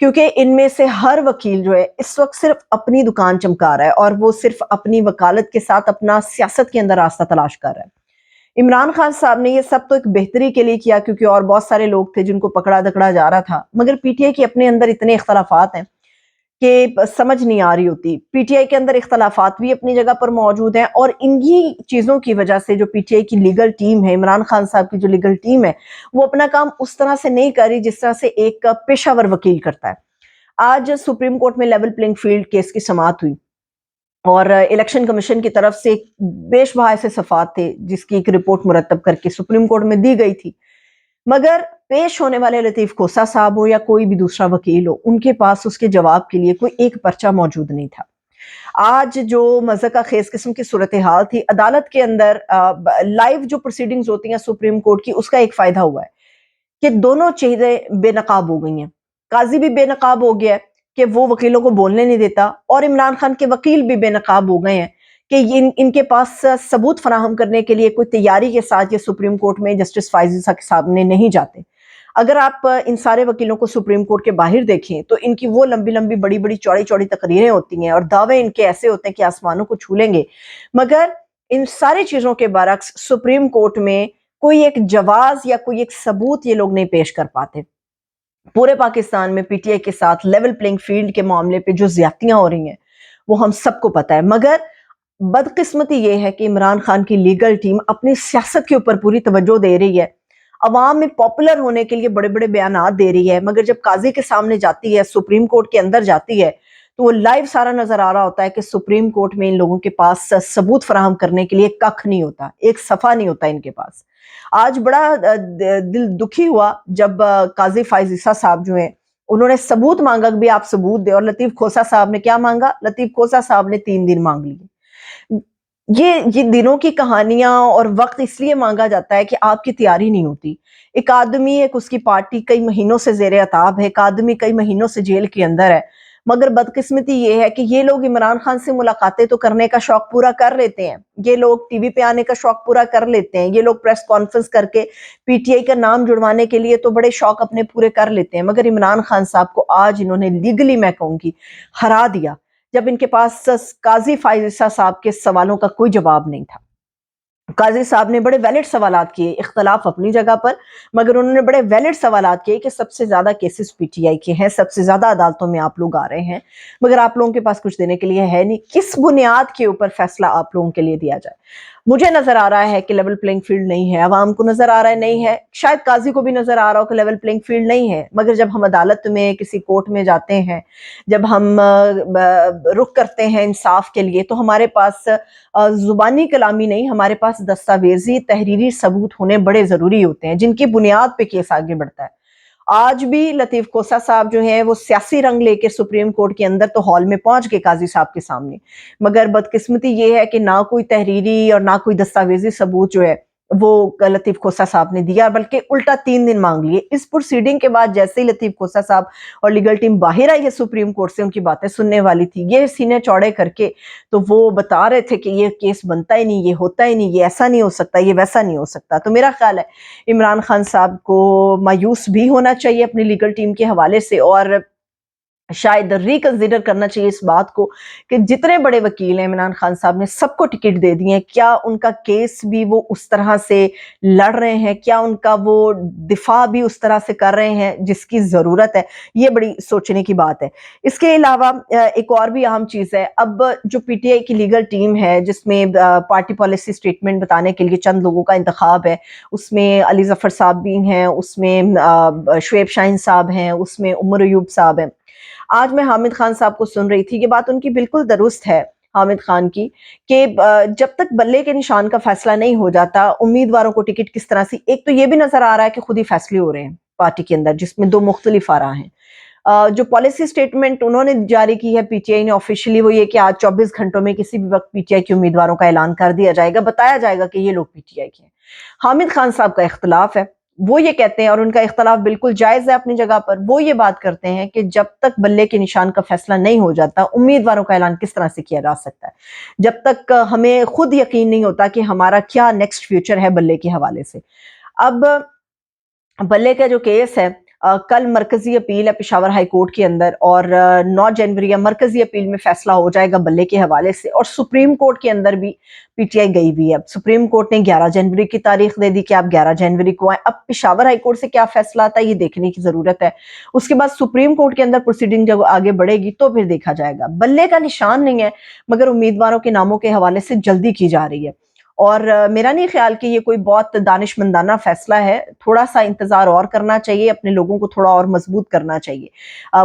کیونکہ ان میں سے ہر وکیل جو ہے اس وقت صرف اپنی دکان چمکا رہا ہے اور وہ صرف اپنی وکالت کے ساتھ اپنا سیاست کے اندر راستہ تلاش کر رہا ہے۔ عمران خان صاحب نے یہ سب تو ایک بہتری کے لیے کیا کیونکہ اور بہت سارے لوگ تھے جن کو پکڑا دکڑا جا رہا تھا، مگر پی ٹی آئی کے اپنے اندر اتنے اختلافات ہیں کہ سمجھ نہیں آ رہی ہوتی۔ پی ٹی آئی کے اندر اختلافات بھی اپنی جگہ پر موجود ہیں، اور انہی چیزوں کی وجہ سے جو پی ٹی آئی کی لیگل ٹیم ہے، عمران خان صاحب کی جو لیگل ٹیم ہے، وہ اپنا کام اس طرح سے نہیں کر رہی جس طرح سے ایک پیشہ ور وکیل کرتا ہے۔ آج سپریم کورٹ میں لیول پلینگ فیلڈ کیس کی سماعت ہوئی، اور الیکشن کمیشن کی طرف سے بیش بہا ایسے صفحات تھے جس کی ایک رپورٹ مرتب کر کے سپریم کورٹ میں دی گئی تھی، مگر پیش ہونے والے لطیف کھوسہ صاحب ہو یا کوئی بھی دوسرا وکیل ہو، ان کے پاس اس کے جواب کے لیے کوئی ایک پرچہ موجود نہیں تھا۔ آج جو مضحکہ خیز قسم کی صورتحال تھی، عدالت کے اندر لائیو جو پروسیڈنگز ہوتی ہیں سپریم کورٹ کی، اس کا ایک فائدہ ہوا ہے کہ دونوں چیزیں بے نقاب ہو گئی ہیں۔ قاضی بھی بے نقاب ہو گیا ہے کہ وہ وکیلوں کو بولنے نہیں دیتا، اور عمران خان کے وکیل بھی بے نقاب ہو گئے ہیں کہ ان کے پاس ثبوت فراہم کرنے کے لیے کوئی تیاری کے ساتھ یہ سپریم کورٹ میں جسٹس فائز عیسیٰ کے سامنے نہیں جاتے۔ اگر آپ ان سارے وکیلوں کو سپریم کورٹ کے باہر دیکھیں تو ان کی وہ لمبی لمبی بڑی بڑی چوڑی چوڑی تقریریں ہوتی ہیں، اور دعوے ان کے ایسے ہوتے ہیں کہ آسمانوں کو چھو لیں گے، مگر ان ساری چیزوں کے برعکس سپریم کورٹ میں کوئی ایک جواز یا کوئی ایک ثبوت یہ لوگ نہیں پیش کر پاتے۔ پورے پاکستان میں پی ٹی آئی کے ساتھ لیول پلینگ فیلڈ کے معاملے پہ جو زیادتیاں ہو رہی ہیں وہ ہم سب کو پتہ ہے، مگر بدقسمتی یہ ہے کہ عمران خان کی لیگل ٹیم اپنی سیاست کے اوپر پوری توجہ دے رہی ہے، عوام میں پاپولر ہونے کے لیے بڑے بڑے بیانات دے رہی ہے، مگر جب قاضی کے سامنے جاتی ہے، سپریم کورٹ کے اندر جاتی ہے، تو وہ لائیو سارا نظر آ رہا ہوتا ہے کہ سپریم کورٹ میں ان لوگوں کے پاس ثبوت فراہم کرنے کے لیے ککھ نہیں ہوتا، ایک صفحہ نہیں ہوتا ان کے پاس۔ آج بڑا دل دکھی ہوا جب قاضی فائز عیسیٰ صاحب جو ہیں انہوں نے ثبوت مانگا کہ بھی آپ ثبوت دے، اور لطیف کھوسہ صاحب نے کیا مانگا؟ لطیف کھوسہ صاحب نے 3 دن مانگ لیے۔ یہ دنوں کی کہانیاں اور وقت اس لیے مانگا جاتا ہے کہ آپ کی تیاری نہیں ہوتی۔ ایک آدمی، ایک اس کی پارٹی کئی مہینوں سے زیر عتاب ہے، ایک آدمی کئی مہینوں سے جیل کے اندر ہے، مگر بدقسمتی یہ ہے کہ یہ لوگ عمران خان سے ملاقاتیں تو کرنے کا شوق پورا کر لیتے ہیں، یہ لوگ ٹی وی پہ آنے کا شوق پورا کر لیتے ہیں، یہ لوگ پریس کانفرنس کر کے پی ٹی آئی کا نام جڑوانے کے لیے تو بڑے شوق اپنے پورے کر لیتے ہیں، مگر عمران خان صاحب کو آج انہوں نے لیگلی، میں کہوں گی، ہرا دیا، جب ان کے پاس قاضی فائز عیسیٰ صاحب کے سوالوں کا کوئی جواب نہیں تھا۔ قاضی صاحب نے بڑے ویلڈ سوالات کیے، اختلاف اپنی جگہ پر، مگر انہوں نے بڑے ویلڈ سوالات کیے کہ سب سے زیادہ کیسز پی ٹی آئی کے ہیں، سب سے زیادہ عدالتوں میں آپ لوگ آ رہے ہیں، مگر آپ لوگوں کے پاس کچھ دینے کے لیے ہے نہیں، کس بنیاد کے اوپر فیصلہ آپ لوگوں کے لیے دیا جائے؟ مجھے نظر آ رہا ہے کہ لیول پلینگ فیلڈ نہیں ہے، عوام کو نظر آ رہا ہے نہیں ہے، شاید قاضی کو بھی نظر آ رہا ہو کہ لیول پلینگ فیلڈ نہیں ہے، مگر جب ہم عدالت میں کسی کورٹ میں جاتے ہیں، جب ہم رخ کرتے ہیں انصاف کے لیے، تو ہمارے پاس زبانی کلامی نہیں، ہمارے پاس دستاویزی تحریری ثبوت ہونے بڑے ضروری ہوتے ہیں جن کی بنیاد پہ کیس آگے بڑھتا ہے۔ آج بھی لطیف کھوسہ صاحب جو ہیں وہ سیاسی رنگ لے کے سپریم کورٹ کے اندر تو ہال میں پہنچ کے قاضی صاحب کے سامنے، مگر بدقسمتی یہ ہے کہ نہ کوئی تحریری اور نہ کوئی دستاویزی ثبوت جو ہے وہ لطیف کھوسہ صاحب نے دیا، بلکہ الٹا 3 دن مانگ لیے۔ اس پروسیڈنگ کے بعد جیسے ہی لطیف کھوسہ صاحب اور لیگل ٹیم باہر آئی ہے سپریم کورٹ سے، ان کی باتیں سننے والی تھی، یہ سینے چوڑے کر کے تو وہ بتا رہے تھے کہ یہ کیس بنتا ہی نہیں، یہ ہوتا ہی نہیں، یہ ایسا نہیں ہو سکتا، یہ ویسا نہیں ہو سکتا۔ تو میرا خیال ہے عمران خان صاحب کو مایوس بھی ہونا چاہیے اپنی لیگل ٹیم کے حوالے سے، اور شاید ریکنسیڈر کرنا چاہیے اس بات کو کہ جتنے بڑے وکیل ہیں عمران خان صاحب نے سب کو ٹکٹ دے دی ہیں، کیا ان کا کیس بھی وہ اس طرح سے لڑ رہے ہیں، کیا ان کا وہ دفاع بھی اس طرح سے کر رہے ہیں جس کی ضرورت ہے؟ یہ بڑی سوچنے کی بات ہے۔ اس کے علاوہ ایک اور بھی اہم چیز ہے، اب جو پی ٹی آئی کی لیگل ٹیم ہے جس میں پارٹی پالیسی سٹیٹمنٹ بتانے کے لیے چند لوگوں کا انتخاب ہے، اس میں علی ظفر صاحب بھی ہیں، اس میں شعیب شاہین صاحب ہیں، اس میں عمر ایوب صاحب ہیں۔ آج میں حامد خان صاحب کو سن رہی تھی، یہ بات ان کی بالکل درست ہے، حامد خان کی، کہ جب تک بلے کے نشان کا فیصلہ نہیں ہو جاتا امیدواروں کو ٹکٹ کس طرح سے، ایک تو یہ بھی نظر آ رہا ہے کہ خود ہی فیصلے ہو رہے ہیں پارٹی کے اندر جس میں 2 مختلف آراء ہیں۔ جو پالیسی سٹیٹمنٹ انہوں نے جاری کی ہے پی ٹی آئی نے آفیشلی، وہ یہ کہ آج 24 گھنٹوں میں کسی بھی وقت پی ٹی آئی کے امیدواروں کا اعلان کر دیا جائے گا، بتایا جائے گا کہ یہ لوگ پی ٹی آئی کے ہیں۔ حامد خان صاحب کا اختلاف ہے، وہ یہ کہتے ہیں، اور ان کا اختلاف بالکل جائز ہے اپنی جگہ پر، وہ یہ بات کرتے ہیں کہ جب تک بلے کے نشان کا فیصلہ نہیں ہو جاتا امیدواروں کا اعلان کس طرح سے کیا جا سکتا ہے، جب تک ہمیں خود یقین نہیں ہوتا کہ ہمارا کیا نیکسٹ فیوچر ہے بلے کے حوالے سے۔ اب بلے کا جو کیس ہے کل مرکزی اپیل ہے پشاور ہائی کورٹ کے اندر، اور 9 جنوری مرکزی اپیل میں فیصلہ ہو جائے گا بلے کے حوالے سے، اور سپریم کورٹ کے اندر بھی پی ٹی آئی گئی ہوئی ہے۔ سپریم کورٹ نے 11 جنوری کی تاریخ دے دی کہ آپ 11 جنوری کو آئیں۔ اب پشاور ہائی کورٹ سے کیا فیصلہ آتا ہے یہ دیکھنے کی ضرورت ہے۔ اس کے بعد سپریم کورٹ کے اندر پروسیڈنگ جب آگے بڑھے گی تو پھر دیکھا جائے گا۔ بلے کا نشان نہیں ہے، مگر امیدواروں کے ناموں کے حوالے سے جلدی کی جا رہی ہے، اور میرا نہیں خیال کہ یہ کوئی بہت دانش مندانہ فیصلہ ہے۔ تھوڑا سا انتظار اور کرنا چاہیے، اپنے لوگوں کو تھوڑا اور مضبوط کرنا چاہیے۔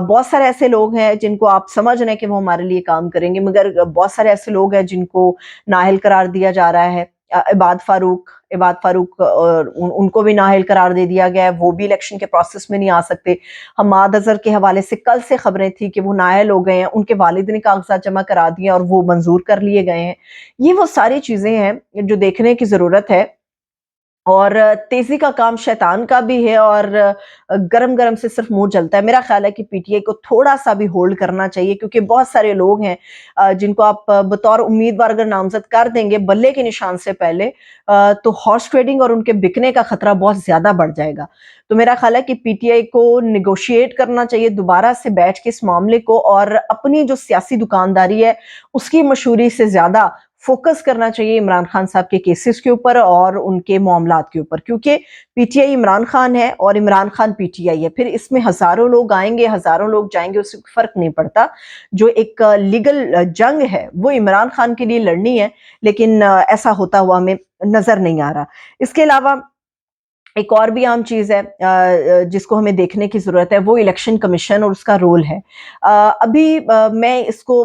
بہت سارے ایسے لوگ ہیں جن کو آپ سمجھ رہے ہیں کہ وہ ہمارے لیے کام کریں گے، مگر بہت سارے ایسے لوگ ہیں جن کو نااہل قرار دیا جا رہا ہے۔ عباد فاروق ان کو بھی نااہل قرار دے دیا گیا ہے، وہ بھی الیکشن کے پروسیس میں نہیں آ سکتے۔ حماد اظہر کے حوالے سے کل سے خبریں تھیں کہ وہ نااہل ہو گئے ہیں، ان کے والد نے کاغذات جمع کرا دیے اور وہ منظور کر لیے گئے ہیں۔ یہ وہ ساری چیزیں ہیں جو دیکھنے کی ضرورت ہے، اور تیزی کا کام شیطان کا بھی ہے، اور گرم گرم سے صرف منہ جلتا ہے۔ میرا خیال ہے کہ پی ٹی آئی کو تھوڑا سا بھی ہولڈ کرنا چاہیے، کیونکہ بہت سارے لوگ ہیں جن کو آپ بطور امیدوار اگر نامزد کر دیں گے بلے کے نشان سے پہلے، تو ہارس ٹریڈنگ اور ان کے بکنے کا خطرہ بہت زیادہ بڑھ جائے گا۔ تو میرا خیال ہے کہ پی ٹی آئی کو نیگوشیٹ کرنا چاہیے دوبارہ سے بیٹھ کے اس معاملے کو، اور اپنی جو سیاسی دکانداری ہے اس کی مشہوری سے زیادہ فوکس کرنا چاہیے عمران خان صاحب کے کیسز کے اوپر اور ان کے معاملات کے اوپر، کیونکہ P T I Imran Khan ہے اور Imran Khan P T I ہے۔ پھر اس میں ہزاروں لوگ آئیں گے، ہزاروں لوگ جائیں گے، اس سے فرق نہیں پڑتا۔ جو ایک لیگل جنگ ہے وہ عمران خان کے لیے لڑنی ہے، لیکن ایسا ہوتا ہوا ہمیں نظر نہیں آ رہا۔ اس کے علاوہ ایک اور بھی عام چیز ہے جس کو ہمیں دیکھنے کی ضرورت ہے، وہ الیکشن کمیشن اور اس کا رول ہے۔ ابھی میں اس کو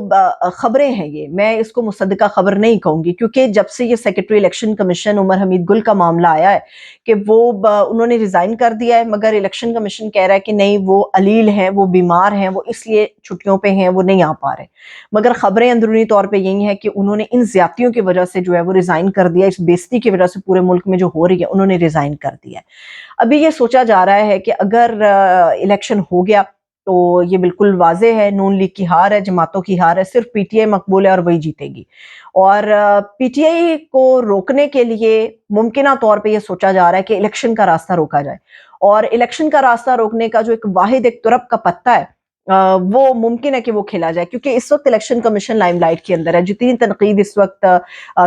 خبریں ہیں، یہ میں اس کو مصدقہ خبر نہیں کہوں گی، کیونکہ جب سے یہ سیکرٹری الیکشن کمیشن عمر حمید گل کا معاملہ آیا ہے کہ وہ انہوں نے ریزائن کر دیا ہے، مگر الیکشن کمیشن کہہ رہا ہے کہ نہیں وہ علیل ہیں، وہ بیمار ہیں، وہ اس لیے چھٹیوں پہ ہیں، وہ نہیں آ پا رہے۔ مگر خبریں اندرونی طور پہ یہی ہیں کہ انہوں نے ان زیادتیوں کی وجہ سے جو ہے وہ ریزائن کر دیا، اس بے عزتی کی وجہ سے پورے ملک میں جو ہو رہی ہے انہوں نے ریزائن کر دیا۔ ابھی یہ سوچا جا رہا ہے کہ اگر الیکشن ہو گیا تو یہ بالکل واضح ہے نون لیگ کی ہار ہے، جماعتوں کی ہار ہے، صرف پی ٹی آئی مقبول ہے اور وہی جیتے گی۔ اور پی ٹی آئی کو روکنے کے لیے ممکنہ طور پہ یہ سوچا جا رہا ہے کہ الیکشن کا راستہ روکا جائے، اور الیکشن کا راستہ روکنے کا جو ایک واحد ایک ترپ کا پتہ ہے وہ ممکن ہے کہ وہ کھیلا جائے، کیونکہ اس وقت الیکشن کمیشن لائم لائٹ کے اندر ہے۔ جتنی تنقید اس وقت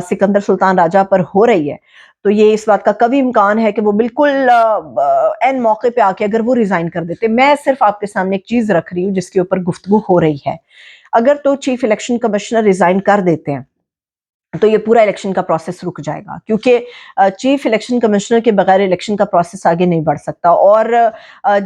سکندر سلطان راجہ پر ہو رہی ہے، تو یہ اس بات کا کبھی امکان ہے کہ وہ بالکل این موقع پہ آ کے اگر وہ ریزائن کر دیتے۔ میں صرف آپ کے سامنے ایک چیز رکھ رہی ہوں جس کے اوپر گفتگو ہو رہی ہے۔ اگر تو چیف الیکشن کمشنر ریزائن کر دیتے ہیں تو یہ پورا الیکشن کا پروسیس رک جائے گا، کیونکہ چیف الیکشن کمشنر کے بغیر الیکشن کا پروسیس آگے نہیں بڑھ سکتا۔ اور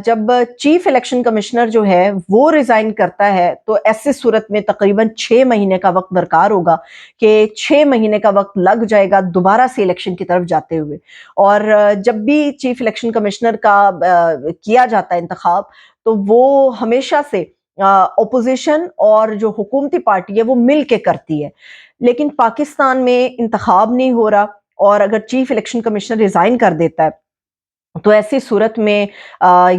جب چیف الیکشن کمشنر جو ہے وہ ریزائن کرتا ہے تو ایسے صورت میں تقریباً 6 مہینے کا وقت درکار ہوگا، کہ 6 مہینے کا وقت لگ جائے گا دوبارہ سے الیکشن کی طرف جاتے ہوئے۔ اور جب بھی چیف الیکشن کمشنر کا کیا جاتا ہے انتخاب، تو وہ ہمیشہ سے اپوزیشن اور جو حکومتی پارٹی ہے وہ مل کے کرتی ہے، لیکن پاکستان میں انتخاب نہیں ہو رہا، اور اگر چیف الیکشن کمیشنر ریزائن کر دیتا ہے تو ایسی صورت میں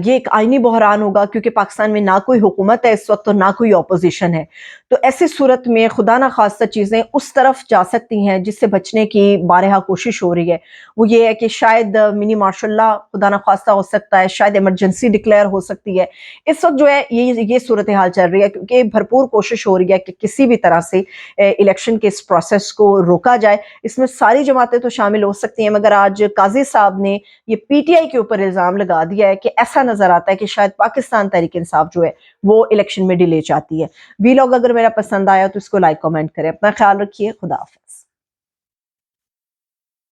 یہ ایک آئینی بحران ہوگا، کیونکہ پاکستان میں نہ کوئی حکومت ہے اس وقت اور نہ کوئی اپوزیشن ہے۔ تو ایسی صورت میں خدا نخواستہ چیزیں اس طرف جا سکتی ہیں جس سے بچنے کی بارہا کوشش ہو رہی ہے۔ وہ یہ ہے کہ شاید منی مارشل لا خدا نخواستہ ہو سکتا ہے، شاید ایمرجنسی ڈکلیئر ہو سکتی ہے۔ اس وقت جو ہے یہ صورتحال چل رہی ہے، کیونکہ بھرپور کوشش ہو رہی ہے کہ کسی بھی طرح سے الیکشن کے اس پروسیس کو روکا جائے۔ اس میں ساری جماعتیں تو شامل ہو سکتی ہیں، مگر آج قاضی صاحب نے یہ پی ٹی آئی کے اوپر الزام لگا دیا ہے کہ ایسا نظر آتا ہے کہ شاید پاکستان تحریک انصاف جو ہے وہ الیکشن میں ڈیلے چاہتی ہے۔ وی لاگ اگر میرا پسند آیا تو اس کو لائک کمنٹ کریں، اپنا خیال رکھیے، خدا حافظ۔